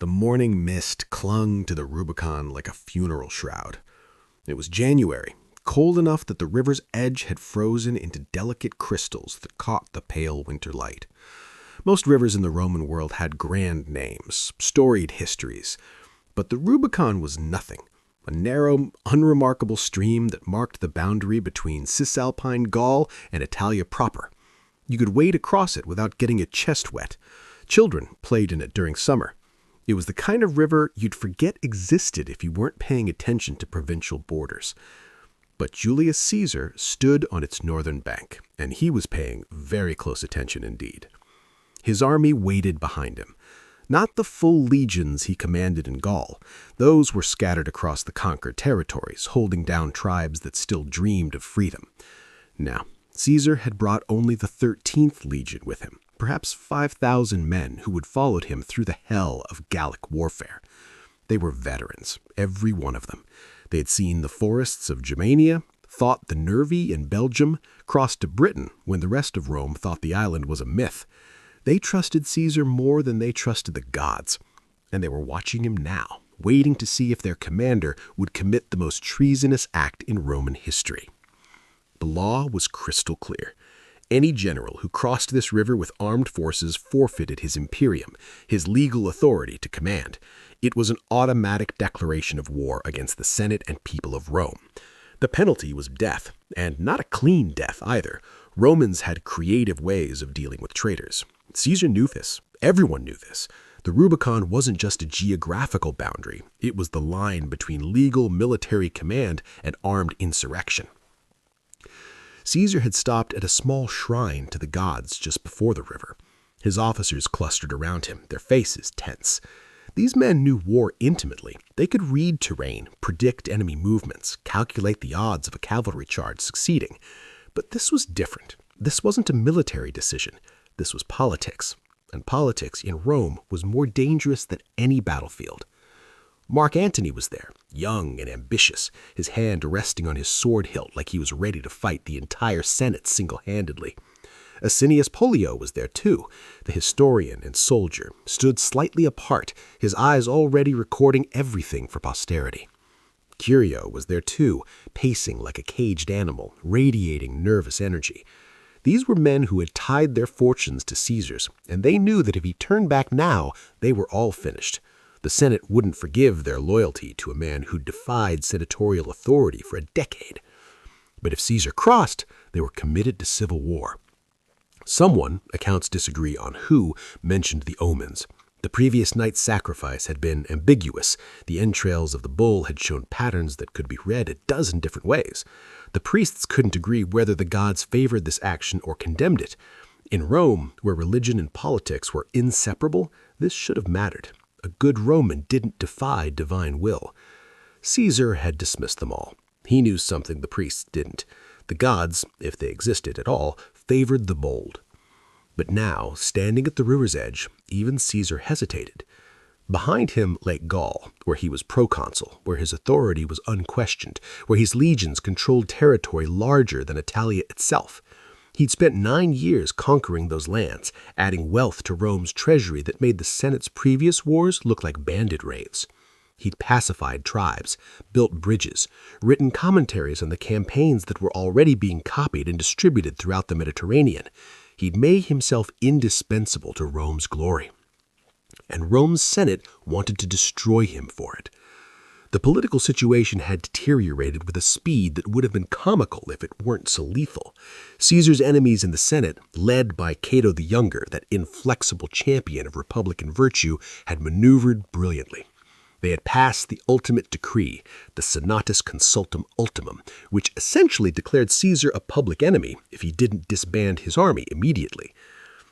The morning mist clung to the Rubicon like a funeral shroud. It was January, cold enough that the river's edge had frozen into delicate crystals that caught the pale winter light. Most rivers in the Roman world had grand names, storied histories, but the Rubicon was nothing. A narrow, unremarkable stream that marked the boundary between Cisalpine Gaul and Italia proper. You could wade across it without getting your chest wet. Children played in it during summer. It was the kind of river you'd forget existed if you weren't paying attention to provincial borders. But Julius Caesar stood on its northern bank, and he was paying very close attention indeed. His army waited behind him. Not the full legions he commanded in Gaul. Those were scattered across the conquered territories, holding down tribes that still dreamed of freedom. Now, Caesar had brought only the 13th legion with him, perhaps 5,000 men who had followed him through the hell of Gallic warfare. They were veterans, every one of them. They had seen the forests of Germania, fought the Nervi in Belgium, crossed to Britain when the rest of Rome thought the island was a myth. They trusted Caesar more than they trusted the gods, and they were watching him now, waiting to see if their commander would commit the most treasonous act in Roman history. The law was crystal clear. Any general who crossed this river with armed forces forfeited his imperium, his legal authority to command. It was an automatic declaration of war against the Senate and people of Rome. The penalty was death, and not a clean death either. Romans had creative ways of dealing with traitors. Caesar knew this. Everyone knew this. The Rubicon wasn't just a geographical boundary. It was the line between legal military command and armed insurrection. Caesar had stopped at a small shrine to the gods just before the river. His officers clustered around him, their faces tense. These men knew war intimately. They could read terrain, predict enemy movements, calculate the odds of a cavalry charge succeeding. But this was different. This wasn't a military decision. This was politics, and politics in Rome was more dangerous than any battlefield. Mark Antony was there, young and ambitious, his hand resting on his sword hilt like he was ready to fight the entire Senate single-handedly. Asinius Pollio was there too. The historian and soldier stood slightly apart, his eyes already recording everything for posterity. Curio was there too, pacing like a caged animal, radiating nervous energy. These were men who had tied their fortunes to Caesar's, and they knew that if he turned back now, they were all finished. The Senate wouldn't forgive their loyalty to a man who defied senatorial authority for a decade. But if Caesar crossed, they were committed to civil war. Someone, accounts disagree on who, mentioned the omens. The previous night's sacrifice had been ambiguous. The entrails of the bull had shown patterns that could be read a dozen different ways. The priests couldn't agree whether the gods favored this action or condemned it. In Rome, where religion and politics were inseparable, this should have mattered. A good Roman didn't defy divine will. Caesar had dismissed them all. He knew something the priests didn't. The gods, if they existed at all, favored the bold. But now, standing at the river's edge, even Caesar hesitated. Behind him lay Gaul, where he was proconsul, where his authority was unquestioned, where his legions controlled territory larger than Italia itself. He'd spent 9 years conquering those lands, adding wealth to Rome's treasury that made the Senate's previous wars look like bandit raids. He'd pacified tribes, built bridges, written commentaries on the campaigns that were already being copied and distributed throughout the Mediterranean. He'd made himself indispensable to Rome's glory. And Rome's Senate wanted to destroy him for it. The political situation had deteriorated with a speed that would have been comical if it weren't so lethal. Caesar's enemies in the Senate, led by Cato the Younger, that inflexible champion of Republican virtue, had maneuvered brilliantly. They had passed the ultimate decree, the Senatus Consultum Ultimum, which essentially declared Caesar a public enemy if he didn't disband his army immediately.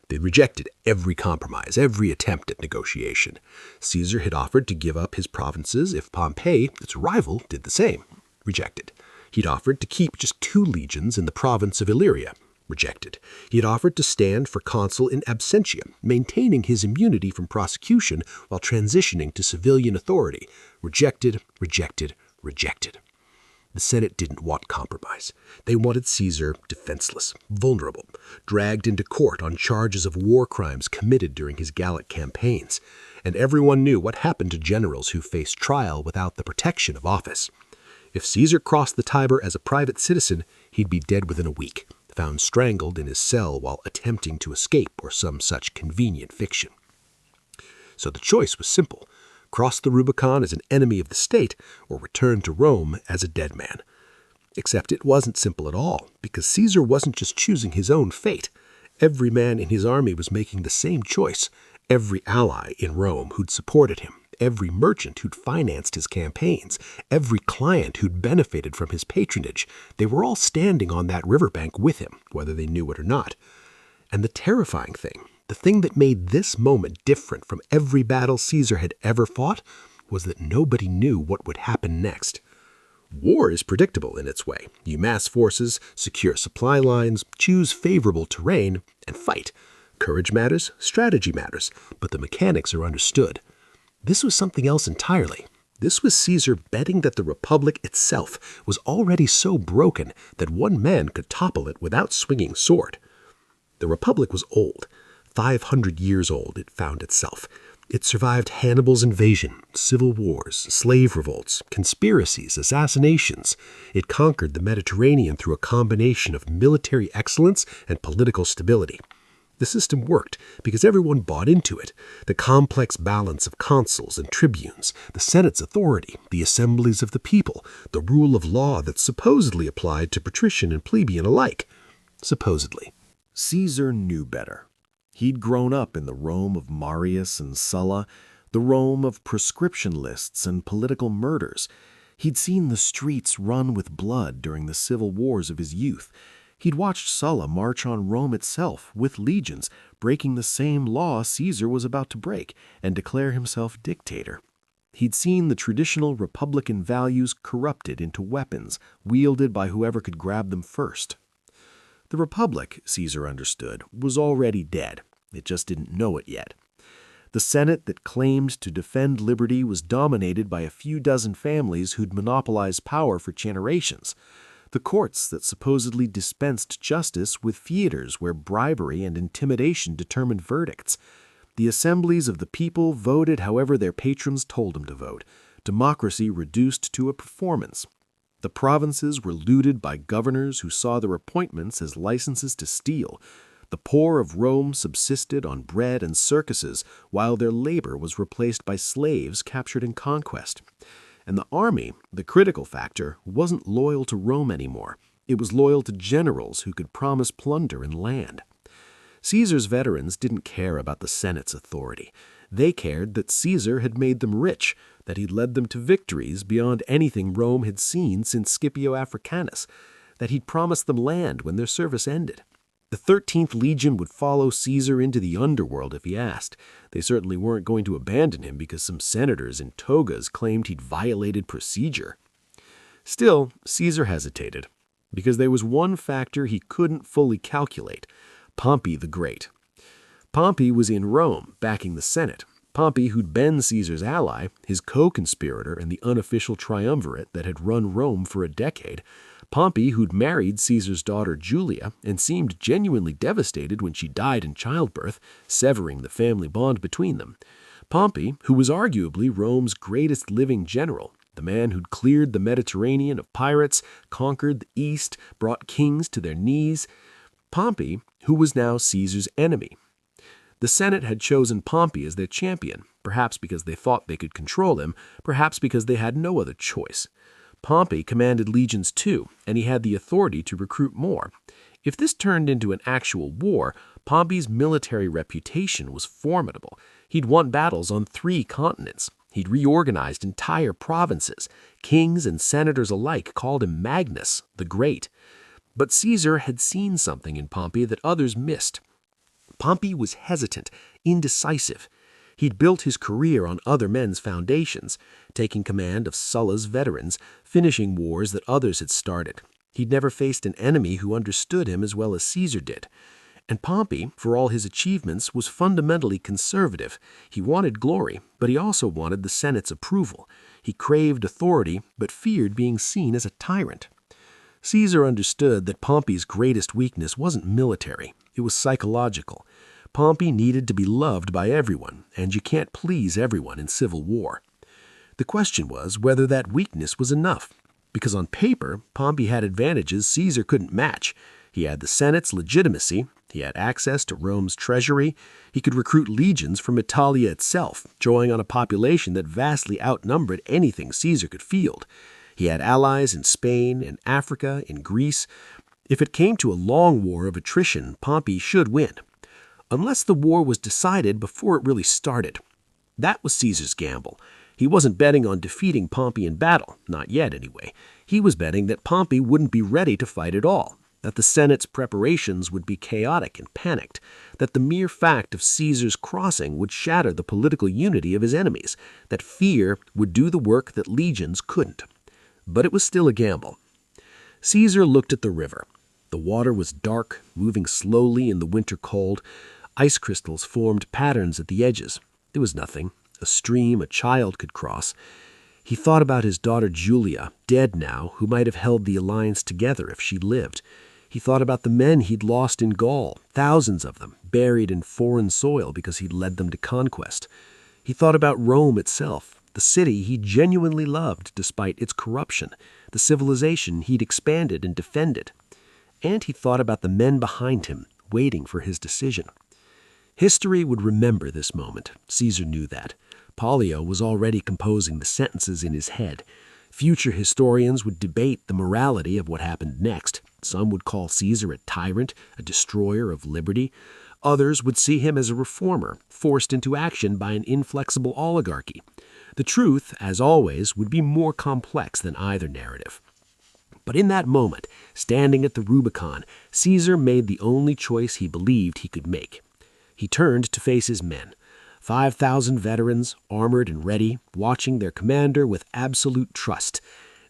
They rejected every compromise, every attempt at negotiation. Caesar had offered to give up his provinces if Pompey, its rival, did the same. Rejected. He'd offered to keep just 2 legions in the province of Illyria. Rejected. He had offered to stand for consul in absentia, maintaining his immunity from prosecution while transitioning to civilian authority. Rejected, rejected, rejected. The Senate didn't want compromise. They wanted Caesar defenseless, vulnerable, dragged into court on charges of war crimes committed during his Gallic campaigns. and everyone knew what happened to generals who faced trial without the protection of office. If Caesar crossed the Tiber as a private citizen, he'd be dead within a week, found strangled in his cell while attempting to escape or some such convenient fiction. So the choice was simple: cross the Rubicon as an enemy of the state or return to Rome as a dead man. Except it wasn't simple at all, because Caesar wasn't just choosing his own fate. Every man in his army was making the same choice. Every ally in Rome who'd supported him, every merchant who'd financed his campaigns, every client who'd benefited from his patronage, they were all standing on that riverbank with him, whether they knew it or not. And the terrifying thing, the thing that made this moment different from every battle Caesar had ever fought, was that nobody knew what would happen next. War is predictable in its way. You mass forces, secure supply lines, choose favorable terrain, and fight. Courage matters, strategy matters, but the mechanics are understood. This was something else entirely. This was Caesar betting that the Republic itself was already so broken that one man could topple it without swinging sword. The Republic was old. 500 years old it found itself. It survived Hannibal's invasion, civil wars, slave revolts, conspiracies, assassinations. It conquered the Mediterranean through a combination of military excellence and political stability. The system worked because everyone bought into it. The complex balance of consuls and tribunes, the Senate's authority, the assemblies of the people, the rule of law that supposedly applied to patrician and plebeian alike. Supposedly. Caesar knew better. He'd grown up in the Rome of Marius and Sulla, the Rome of proscription lists and political murders. He'd seen the streets run with blood during the civil wars of his youth. He'd watched Sulla march on Rome itself with legions, breaking the same law Caesar was about to break, and declare himself dictator. He'd seen the traditional republican values corrupted into weapons, wielded by whoever could grab them first. The Republic, Caesar understood, was already dead. It just didn't know it yet. The Senate that claimed to defend liberty was dominated by a few dozen families who'd monopolized power for generations. The courts that supposedly dispensed justice with theaters where bribery and intimidation determined verdicts. The assemblies of the people voted however their patrons told them to vote. Democracy reduced to a performance. The provinces were looted by governors who saw their appointments as licenses to steal. The poor of Rome subsisted on bread and circuses, while their labor was replaced by slaves captured in conquest. And the army, the critical factor, wasn't loyal to Rome anymore. It was loyal to generals who could promise plunder and land. Caesar's veterans didn't care about the Senate's authority. They cared that Caesar had made them rich, that he'd led them to victories beyond anything Rome had seen since Scipio Africanus, that he'd promised them land when their service ended. The 13th Legion would follow Caesar into the underworld if he asked. They certainly weren't going to abandon him because some senators in togas claimed he'd violated procedure. Still, Caesar hesitated, because there was one factor he couldn't fully calculate: Pompey the Great. Pompey was in Rome, backing the Senate. Pompey, who'd been Caesar's ally, his co-conspirator in the unofficial triumvirate that had run Rome for a decade. Pompey, who'd married Caesar's daughter Julia and seemed genuinely devastated when she died in childbirth, severing the family bond between them. Pompey, who was arguably Rome's greatest living general, the man who'd cleared the Mediterranean of pirates, conquered the East, brought kings to their knees. Pompey, who was now Caesar's enemy. The Senate had chosen Pompey as their champion, perhaps because they thought they could control him, perhaps because they had no other choice. Pompey commanded legions too, and he had the authority to recruit more. If this turned into an actual war, Pompey's military reputation was formidable. He'd won battles on 3 continents. He'd reorganized entire provinces. Kings and senators alike called him Magnus, the Great. But Caesar had seen something in Pompey that others missed. Pompey was hesitant, indecisive. He'd built his career on other men's foundations, taking command of Sulla's veterans, finishing wars that others had started. He'd never faced an enemy who understood him as well as Caesar did. And Pompey, for all his achievements, was fundamentally conservative. He wanted glory, but he also wanted the Senate's approval. He craved authority, but feared being seen as a tyrant. Caesar understood that Pompey's greatest weakness wasn't military. It was psychological. Pompey needed to be loved by everyone, and you can't please everyone in civil war. The question was whether that weakness was enough, because on paper, Pompey had advantages Caesar couldn't match. He had the Senate's legitimacy, he had access to Rome's treasury, he could recruit legions from Italia itself, drawing on a population that vastly outnumbered anything Caesar could field. He had allies in Spain, in Africa, in Greece. If it came to a long war of attrition, Pompey should win, unless the war was decided before it really started. That was Caesar's gamble. He wasn't betting on defeating Pompey in battle, not yet anyway. He was betting that Pompey wouldn't be ready to fight at all, that the Senate's preparations would be chaotic and panicked, that the mere fact of Caesar's crossing would shatter the political unity of his enemies, that fear would do the work that legions couldn't. But it was still a gamble. Caesar looked at the river. The water was dark, moving slowly in the winter cold. Ice crystals formed patterns at the edges. There was nothing. A stream a child could cross. He thought about his daughter Julia, dead now, who might have held the alliance together if she'd lived. He thought about the men he'd lost in Gaul, thousands of them, buried in foreign soil because he'd led them to conquest. He thought about Rome itself, the city he genuinely loved despite its corruption, the civilization he'd expanded and defended. And he thought about the men behind him, waiting for his decision. History would remember this moment. Caesar knew that. Pollio was already composing the sentences in his head. Future historians would debate the morality of what happened next. Some would call Caesar a tyrant, a destroyer of liberty. Others would see him as a reformer, forced into action by an inflexible oligarchy. The truth, as always, would be more complex than either narrative. But in that moment, standing at the Rubicon, Caesar made the only choice he believed he could make. He turned to face his men. 5,000 veterans, armored and ready, watching their commander with absolute trust.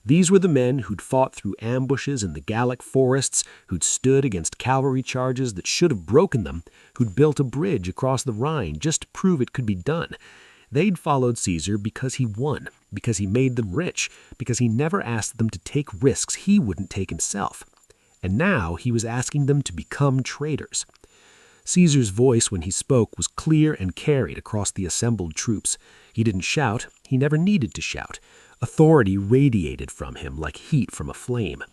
These were the men who'd fought through ambushes in the Gallic forests, who'd stood against cavalry charges that should have broken them, who'd built a bridge across the Rhine just to prove it could be done. They'd followed Caesar because he won, because he made them rich, because he never asked them to take risks he wouldn't take himself. And now he was asking them to become traitors. Caesar's voice when he spoke was clear and carried across the assembled troops. He didn't shout. He never needed to shout. Authority radiated from him like heat from a flame.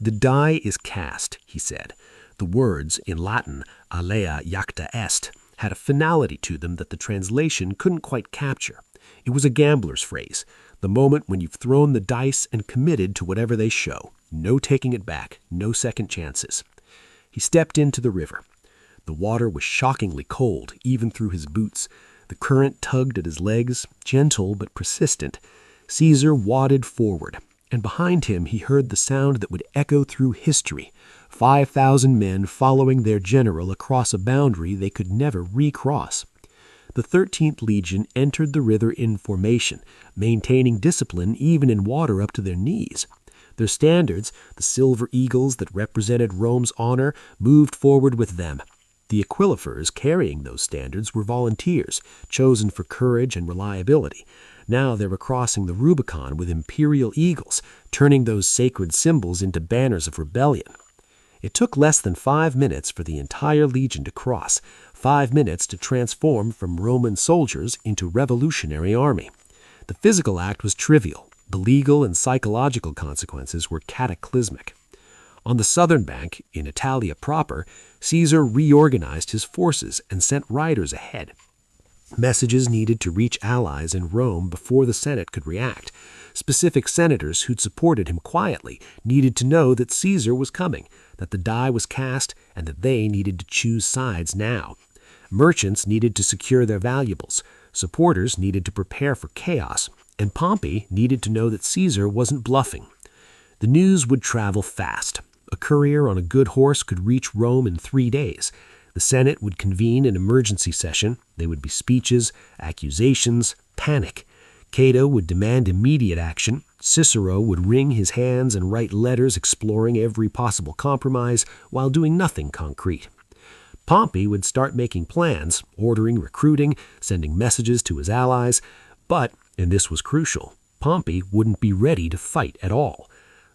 "The die is cast," he said. The words, in Latin, alea jacta est, had a finality to them that the translation couldn't quite capture. It was a gambler's phrase, the moment when you've thrown the dice and committed to whatever they show. No taking it back, no second chances. He stepped into the river. The water was shockingly cold, even through his boots. The current tugged at his legs, gentle but persistent. Caesar wadded forward, and behind him he heard the sound that would echo through history. 5,000 men following their general across a boundary they could never recross. The 13th Legion entered the river in formation, maintaining discipline even in water up to their knees. Their standards, the silver eagles that represented Rome's honor, moved forward with them. The Aquilifers carrying those standards were volunteers, chosen for courage and reliability. Now they were crossing the Rubicon with imperial eagles, turning those sacred symbols into banners of rebellion. It took less than 5 minutes for the entire legion to cross, 5 minutes to transform from Roman soldiers into revolutionary army. The physical act was trivial. The legal and psychological consequences were cataclysmic. On the southern bank, in Italia proper, Caesar reorganized his forces and sent riders ahead. Messages needed to reach allies in Rome before the Senate could react. Specific senators who'd supported him quietly needed to know that Caesar was coming, that the die was cast, and that they needed to choose sides now. Merchants needed to secure their valuables. Supporters needed to prepare for chaos. And Pompey needed to know that Caesar wasn't bluffing. The news would travel fast. A courier on a good horse could reach Rome in 3 days. The Senate would convene an emergency session. There would be speeches, accusations, panic. Cato would demand immediate action. Cicero would wring his hands and write letters exploring every possible compromise while doing nothing concrete. Pompey would start making plans, ordering recruiting, sending messages to his allies. But, and this was crucial, Pompey wouldn't be ready to fight at all.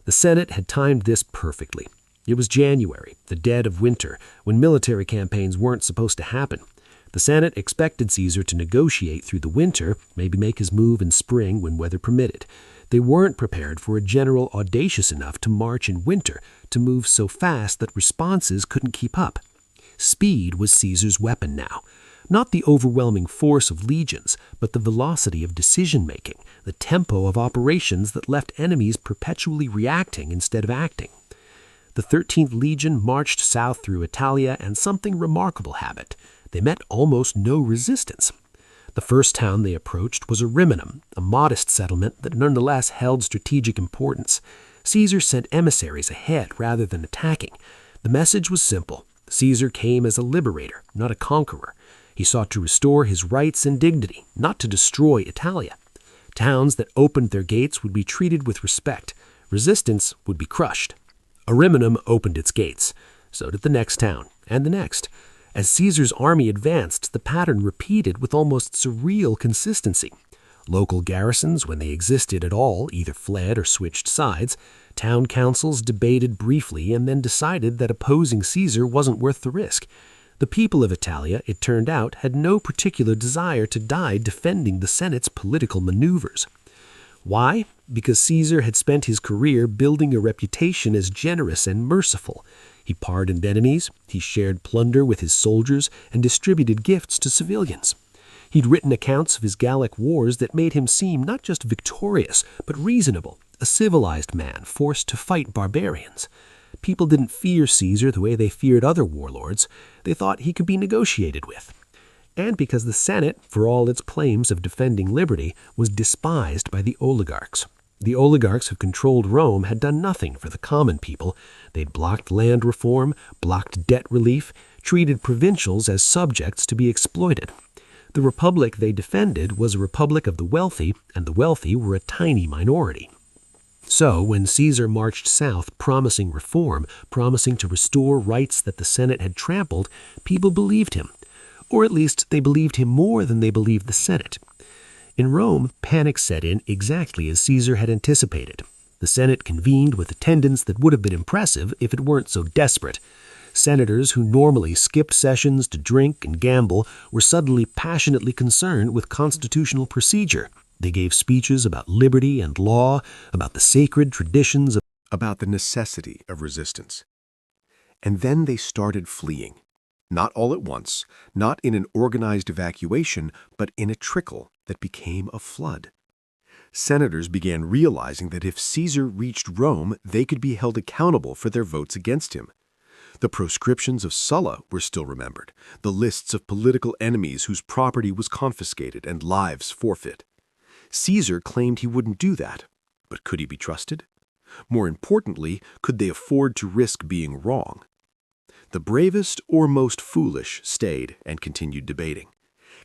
The Senate had timed this perfectly. It was January, the dead of winter, when military campaigns weren't supposed to happen. The Senate expected Caesar to negotiate through the winter, maybe make his move in spring when weather permitted. They weren't prepared for a general audacious enough to march in winter, to move so fast that responses couldn't keep up. Speed was Caesar's weapon now. Not the overwhelming force of legions, but the velocity of decision-making, the tempo of operations that left enemies perpetually reacting instead of acting. The 13th Legion marched south through Italia, and something remarkable happened. They met almost no resistance. The first town they approached was Ariminum, a modest settlement that nonetheless held strategic importance. Caesar sent emissaries ahead rather than attacking. The message was simple. Caesar came as a liberator, not a conqueror. He sought to restore his rights and dignity, not to destroy Italia. Towns that opened their gates would be treated with respect. Resistance would be crushed. Ariminum opened its gates. So did the next town, and the next. As Caesar's army advanced, the pattern repeated with almost surreal consistency. Local garrisons, when they existed at all, either fled or switched sides. Town councils debated briefly and then decided that opposing Caesar wasn't worth the risk. The people of Italia, it turned out, had no particular desire to die defending the Senate's political maneuvers. Why? Because Caesar had spent his career building a reputation as generous and merciful. He pardoned enemies, he shared plunder with his soldiers, and distributed gifts to civilians. He'd written accounts of his Gallic wars that made him seem not just victorious, but reasonable, a civilized man forced to fight barbarians. People didn't fear Caesar the way they feared other warlords. They thought he could be negotiated with. And because the Senate, for all its claims of defending liberty, was despised by the oligarchs. The oligarchs who controlled Rome had done nothing for the common people. They'd blocked land reform, blocked debt relief, treated provincials as subjects to be exploited. The republic they defended was a republic of the wealthy, and the wealthy were a tiny minority. So, when Caesar marched south promising reform, promising to restore rights that the Senate had trampled, people believed him. Or at least they believed him more than they believed the Senate. In Rome, panic set in exactly as Caesar had anticipated. The Senate convened with attendance that would have been impressive if it weren't so desperate. Senators who normally skipped sessions to drink and gamble were suddenly passionately concerned with constitutional procedure. They gave speeches about liberty and law, about the sacred traditions, about the necessity of resistance. And then they started fleeing. Not all at once, not in an organized evacuation, but in a trickle that became a flood. Senators began realizing that if Caesar reached Rome, they could be held accountable for their votes against him. The proscriptions of Sulla were still remembered, the lists of political enemies whose property was confiscated and lives forfeit. Caesar claimed he wouldn't do that, but could he be trusted? More importantly, could they afford to risk being wrong? The bravest or most foolish stayed and continued debating.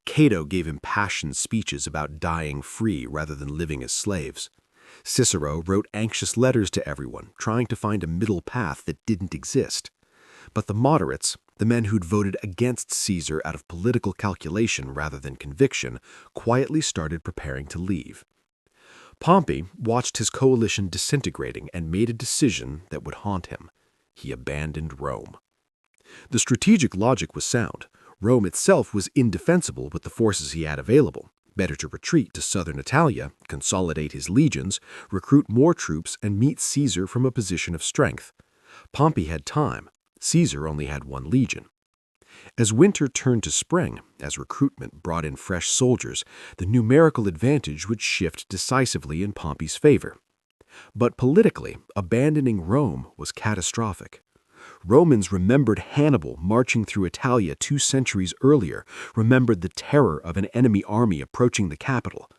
Cato gave impassioned speeches about dying free rather than living as slaves. Cicero wrote anxious letters to everyone, trying to find a middle path that didn't exist. But the moderates, the men who'd voted against Caesar out of political calculation rather than conviction, quietly started preparing to leave. Pompey watched his coalition disintegrating and made a decision that would haunt him. He abandoned Rome. The strategic logic was sound. Rome itself was indefensible with the forces he had available. Better to retreat to southern Italia, consolidate his legions, recruit more troops, and meet Caesar from a position of strength. Pompey had time. Caesar only had one legion. As winter turned to spring, as recruitment brought in fresh soldiers, the numerical advantage would shift decisively in Pompey's favor. But politically, abandoning Rome was catastrophic. Romans remembered Hannibal marching through Italia 2 centuries earlier, remembered the terror of an enemy army approaching the capital.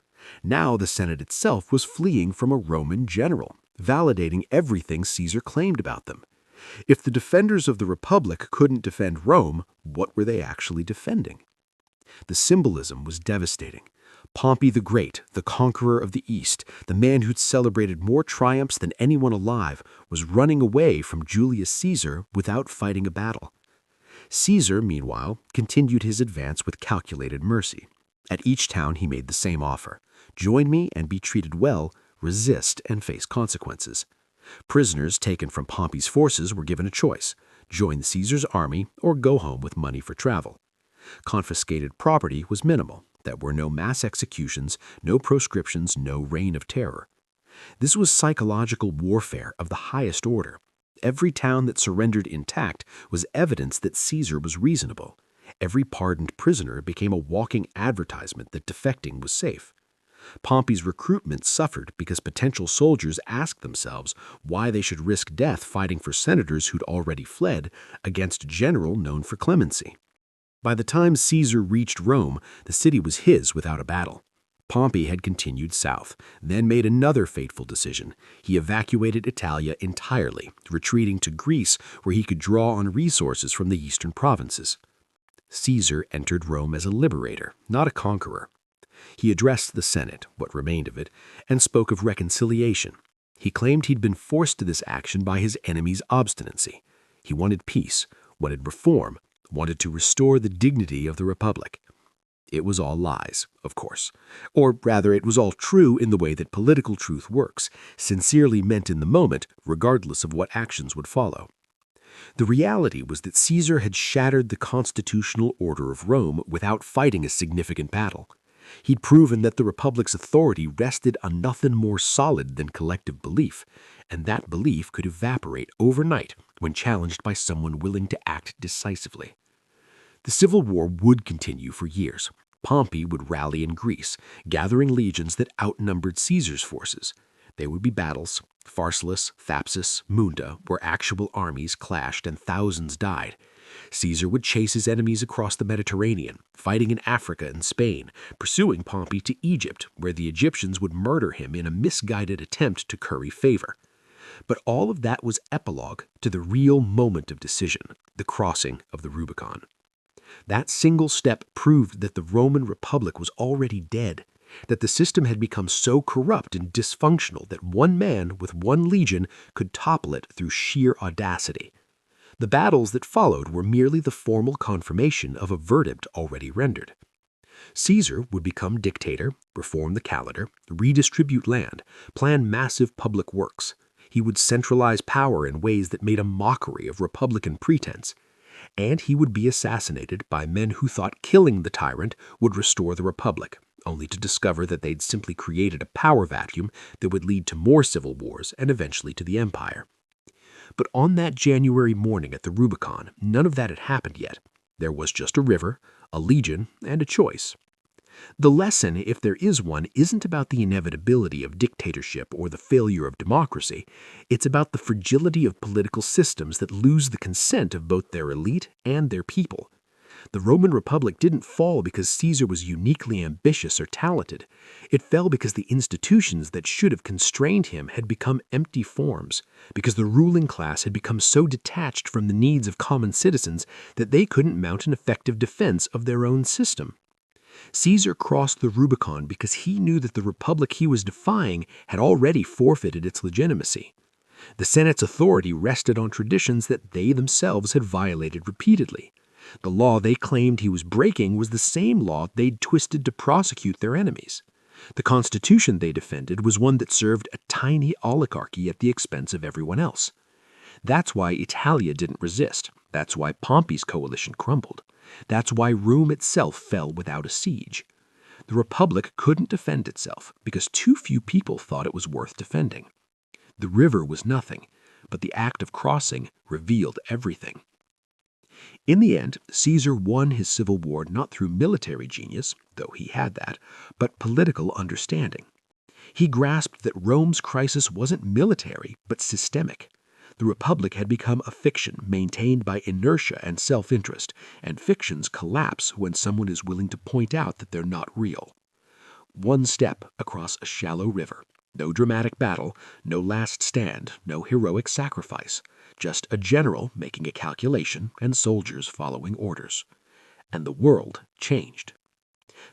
Now the Senate itself was fleeing from a Roman general, validating everything Caesar claimed about them. If the defenders of the Republic couldn't defend Rome, what were they actually defending? The symbolism was devastating. Pompey the Great, the conqueror of the East, the man who'd celebrated more triumphs than anyone alive, was running away from Julius Caesar without fighting a battle. Caesar, meanwhile, continued his advance with calculated mercy. At each town he made the same offer: join me and be treated well, resist and face consequences. Prisoners taken from Pompey's forces were given a choice: join Caesar's army or go home with money for travel. Confiscated property was minimal. There were no mass executions, no proscriptions, no reign of terror. This was psychological warfare of the highest order. Every town that surrendered intact was evidence that Caesar was reasonable. Every pardoned prisoner became a walking advertisement that defecting was safe. Pompey's recruitment suffered because potential soldiers asked themselves why they should risk death fighting for senators who'd already fled against a general known for clemency. By the time Caesar reached Rome, the city was his without a battle. Pompey had continued south, then made another fateful decision. He evacuated Italia entirely, retreating to Greece where he could draw on resources from the eastern provinces. Caesar entered Rome as a liberator, not a conqueror. He addressed the Senate, what remained of it, and spoke of reconciliation. He claimed he'd been forced to this action by his enemies' obstinacy. He wanted peace, wanted reform, wanted to restore the dignity of the Republic. It was all lies, of course. Or rather, it was all true in the way that political truth works, sincerely meant in the moment, regardless of what actions would follow. The reality was that Caesar had shattered the constitutional order of Rome without fighting a significant battle. He'd proven that the Republic's authority rested on nothing more solid than collective belief, and that belief could evaporate overnight when challenged by someone willing to act decisively. The civil war would continue for years. Pompey would rally in Greece, gathering legions that outnumbered Caesar's forces. There would be battles, Pharsalus, Thapsus, Munda, where actual armies clashed and thousands died. Caesar would chase his enemies across the Mediterranean, fighting in Africa and Spain, pursuing Pompey to Egypt, where the Egyptians would murder him in a misguided attempt to curry favor. But all of that was epilogue to the real moment of decision, the crossing of the Rubicon. That single step proved that the Roman Republic was already dead, that the system had become so corrupt and dysfunctional that one man with one legion could topple it through sheer audacity. The battles that followed were merely the formal confirmation of a verdict already rendered. Caesar would become dictator, reform the calendar, redistribute land, plan massive public works. He would centralize power in ways that made a mockery of republican pretense. And he would be assassinated by men who thought killing the tyrant would restore the republic, only to discover that they'd simply created a power vacuum that would lead to more civil wars and eventually to the empire. But on that January morning at the Rubicon, none of that had happened yet. There was just a river, a legion, and a choice. The lesson, if there is one, isn't about the inevitability of dictatorship or the failure of democracy. It's about the fragility of political systems that lose the consent of both their elite and their people. The Roman Republic didn't fall because Caesar was uniquely ambitious or talented. It fell because the institutions that should have constrained him had become empty forms, because the ruling class had become so detached from the needs of common citizens that they couldn't mount an effective defense of their own system. Caesar crossed the Rubicon because he knew that the republic he was defying had already forfeited its legitimacy. The Senate's authority rested on traditions that they themselves had violated repeatedly. The law they claimed he was breaking was the same law they'd twisted to prosecute their enemies. The constitution they defended was one that served a tiny oligarchy at the expense of everyone else. That's why Italia didn't resist. That's why Pompey's coalition crumbled. That's why Rome itself fell without a siege. The Republic couldn't defend itself because too few people thought it was worth defending. The river was nothing, but the act of crossing revealed everything. In the end, Caesar won his civil war not through military genius, though he had that, but political understanding. He grasped that Rome's crisis wasn't military, but systemic. The Republic had become a fiction maintained by inertia and self-interest, and fictions collapse when someone is willing to point out that they're not real. One step across a shallow river. No dramatic battle, no last stand, no heroic sacrifice. Just a general making a calculation and soldiers following orders. And the world changed.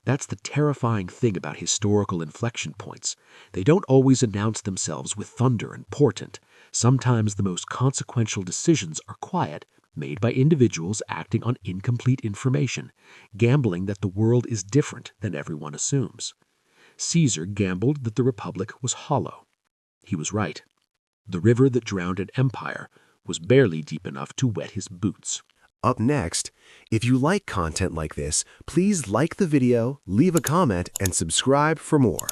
That's the terrifying thing about historical inflection points. They don't always announce themselves with thunder and portent. Sometimes the most consequential decisions are quiet, made by individuals acting on incomplete information, gambling that the world is different than everyone assumes. Caesar gambled that the Republic was hollow. He was right. The river that drowned an empire was barely deep enough to wet his boots. Up next, if you like content like this, please like the video, leave a comment, and subscribe for more.